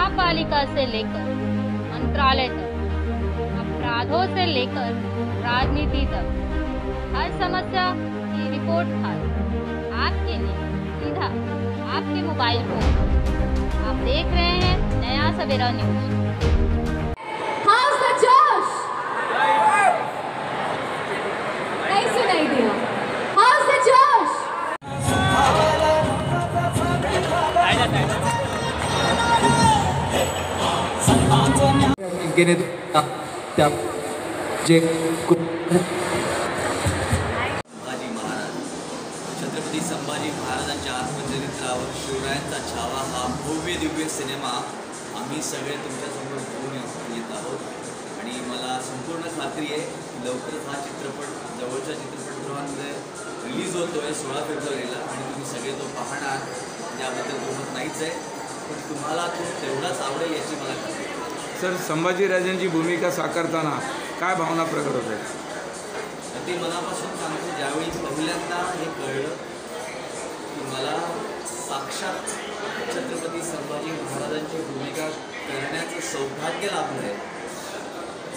महापालिका से लेकर मंत्रालय तक, अपराधों से लेकर राजनीति तक, हर समस्या की रिपोर्ट खास आपके लिए सीधा आपके मोबाइल फोन पर। आप देख रहे हैं नया सवेरा न्यूज। संभाजी महाराज छत्रपती संभाजी महाराजांच्या आत्मचरित्रावर शिवरायांचा छावा हा भव्य दिव्य सिनेमा आम्ही सगळे तुमच्यासमोर घेऊन येत आहोत आणि मला संपूर्ण खात्री आहे लवकरच हा चित्रपट जवळच्या चित्रपटगृहांमध्ये रिलीज होतोय 16 फेब्रुवारीला आणि तुम्ही सगळे तो पाहणार याबद्दल दुमत नाहीच आहे पण तुम्हाला तो तेवढाच आवडेल याची मला खात्री आहे। सर, संभाजीराजांची भूमिका साकारताना काय भावना प्रकट होत आहेत? अगदी मनापासून सांगतो ज्यावेळी पहिल्यांदा हे कळलं की मला साक्षात छत्रपती संभाजी महाराजांची भूमिका करण्याचं सौभाग्य लाभलं आहे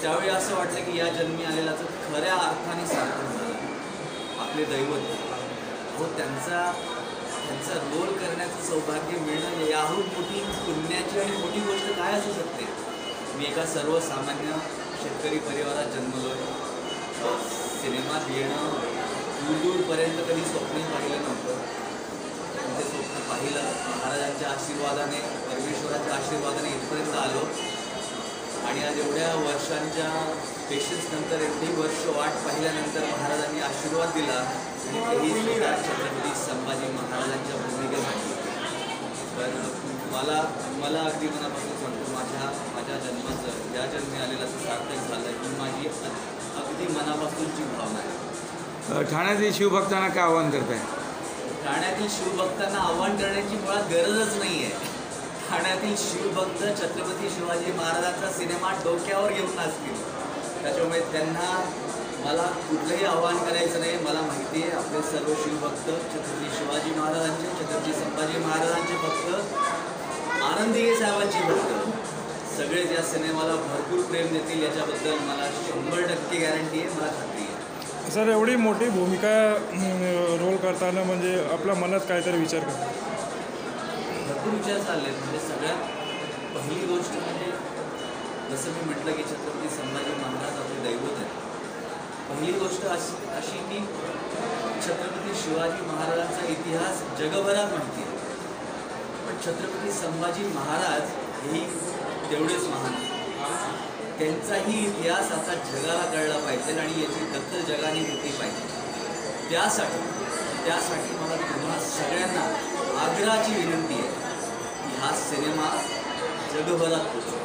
त्यावेळी असं वाटलं की या जन्मी आलेल्याचं खऱ्या अर्थाने सार्थक झालं। आपले दैवत हो त्यांचा रोल करण्याचं सौभाग्य मिळणं याहून मोठी पुण्याची आणि मोठी गोष्ट काय असू शकते। मी एका सर्वसामान्य शेतकरी परिवारात जन्मलो आहे। सिनेमात येणं दूरपर्यंत कधी स्वप्नही पाहिलं नव्हतं ते स्वप्न पाहिलं महाराजांच्या आशीर्वादाने परमेश्वराच्या आशीर्वादाने इथपर्यंत आलो आणि आज एवढ्या वर्षांच्या पेशन्स नंतर एवढी वर्ष वाट पाहिल्यानंतर महाराजांनी आशीर्वाद दिला आणि तेही सुद्धा छत्रपती संभाजी महाराजांच्या भूमिकेसाठी तर मला अगदी मनापासून सांगतो माझ्या जन्माचं या जन्मी आलेलं असं सार्थक झालं ही माझी अगदी मनापासूनची भावना आहे। ठाण्यातील शिवभक्तांना काय आव्हान करताय? ठाण्यातील शिवभक्तांना आव्हान करण्याची मुळात गरजच नाही आहे। ठाण्यातील शिवभक्त छत्रपती शिवाजी महाराजांचा सिनेमा डोक्यावर घेऊन असतील त्याच्यामुळे त्यांना मला कुठलंही आव्हान करायचं नाही। मला माहिती आहे आपले सर्व शिवभक्त छत्रपती शिवाजी महाराजांचे छत्रपती संभाजी महाराजांचे भक्त आनंदी साहेबांची भक्त सगळेच या सिनेमाला भरपूर प्रेम देतील याच्याबद्दल मला 100% गॅरंटी आहे, मला खात्री आहे। सर, एवढी मोठी भूमिका रोल करताना म्हणजे आपल्या मनात काहीतरी विचार करतो? भरपूर विचार चालले म्हणजे सगळ्यात पहिली गोष्ट म्हणजे जसं मी म्हटलं की छत्रपती संभाजी महाराज आपले दैवत आहेत। पहिली गोष्ट अशी की छत्रपती शिवाजी महाराजांचा इतिहास जगभरात माहिती आहे पण छत्रपती संभाजी महाराज हेही तेवढेच महान त्यांचाही इतिहास आता जगाला कळला पाहिजे आणि याची दखल जगाने घेतली पाहिजे। त्यासाठी मला तुम्हा सगळ्यांना आग्रहाची विनंती आहे की हा सिनेमा जगभरात पोचो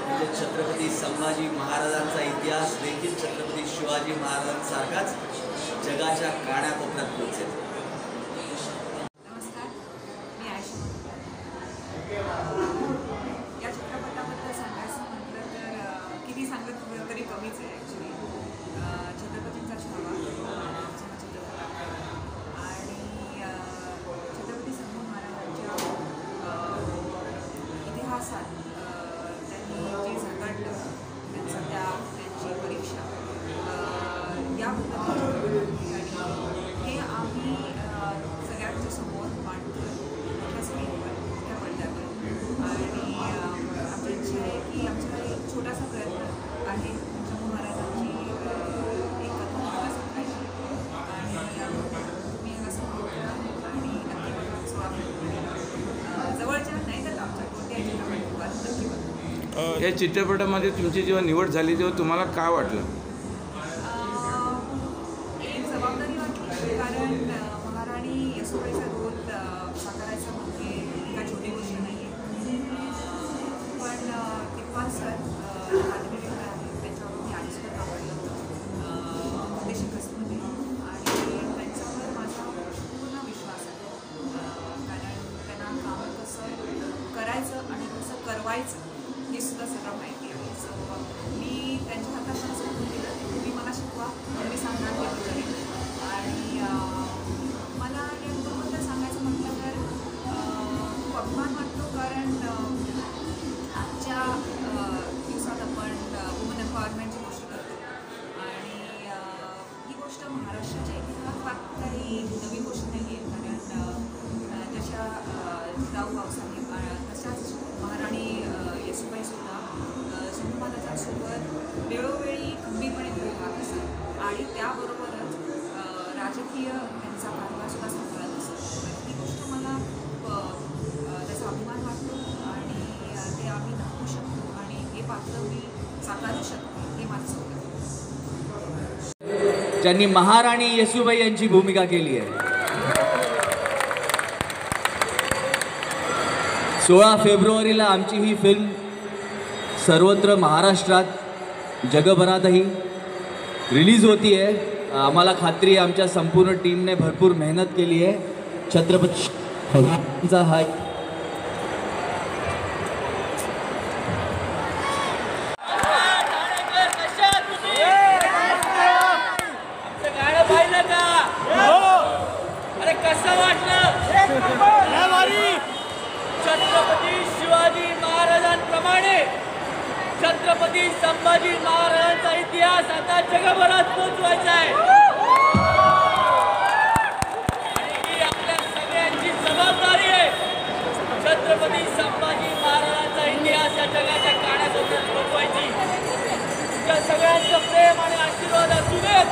म्हणजे छत्रपती संभाजी महाराजांचा इतिहास देखील छत्रपती शिवाजी महाराजांसारखाच जगाच्या कानाकोपऱ्यात पोचेल। नमस्कार, मी आयशा। या चित्रपटाबद्दल सांगायचं म्हटलं तर किती सांगत तरी कमीच आहे ॲक्च्युली। छत्रपतींचा छावा चित्रपट आणि छत्रपती संभाजी महाराजांच्या इतिहासात त्यांनी जे झगडलं त्यांचा त्याग त्यांची परीक्षा याबद्दल आणि हे आम्ही सगळ्यांच्या समोर मांडतो मोठ्या स्क्रीनवर मोठ्या पडद्यावर आणि आमची इच्छा आहे की आमच्याकडे एक छोटासा प्रयत्न आहे शंभू महाराजांची एक कथा सांगायची आणि तुम्ही ह्याला सपोर्ट करा आणि नक्की बघा 16 फेब्रुवारीला जवळच्या नाही तर आमच्या कोणत्याही चित्रपटगृहात नक्की बघा। या चित्रपटामध्ये तुमची जेव्हा निवड झाली तेव्हा तुम्हाला काय वाटलं? एक जबाबदारी वाटली कारण महाराणी येसूबाईचा रोल साकारायचा म्हणजे काही छोटी गोष्ट नाही आहे पण इक्बाल सर आर्टिस्ट आहे त्यांच्यावर मी आधीसुद्धा काम केलं होतं ते शिकस्तमध्ये आणि त्यांच्यावर माझा पूर्ण विश्वास आहे कारण त्यांना काम कसं करायचं आणि कसं करवायचं हे सुद्धा सगळं माहिती आहे। सो मी त्यांच्या हातात मला सोडून दिलं तुम्ही मला शिकवा मी सांगणार ते मी करेन आणि मला या लोकांबद्दल सांगायचं म्हटलं तर खूप अभिमान वाटतो कारण दिवसात आपण वुमन एम्पॉवरमेंटची गोष्ट करतो आणि ही गोष्ट महाराष्ट्राच्या इतिहासात फार काही नवीन गोष्ट नाही आहे. कारण जशा जिजाऊ भाऊसाहेब तशाच महाराणी येसूबाईसुद्धा समाजाच्यासोबत वेळोवेळी खंबीरपणे पुढे राहत असतात आणि त्याबरोबरच राजकीय त्यांचा कारभारसुद्धा सांभाळत असतात. ही गोष्ट मला त्याचा अभिमान वाटतो आणि ते आम्ही दाखवू शकतो आणि हे पात्र मी साकारू शकते हे माझं स्वप्न आहे. ज्यांनी महाराणी येसूबाई यांची भूमिका केली आहे. 16 फेब्रुवारीला आमची ही फिल्म सर्वत्र महाराष्ट्रात जगभरातही रिलीज होती आहे. आम्हाला खात्री आहे आमच्या संपूर्ण टीमने भरपूर मेहनत केली आहे. छत्रपतीचा हा छत्रपती शिवाजी महाराजांप्रमाणे छत्रपती संभाजी महाराजांचा इतिहास आता जगभरात पोहोचवायचा आहे आणि ही आपल्या सगळ्यांची जबाबदारी आहे. छत्रपती संभाजी महाराजांचा इतिहास या जगाच्या कानाकोपऱ्यात पोहोचवायची. तुमच्या सगळ्यांचं प्रेम आणि आशीर्वाद असू देत.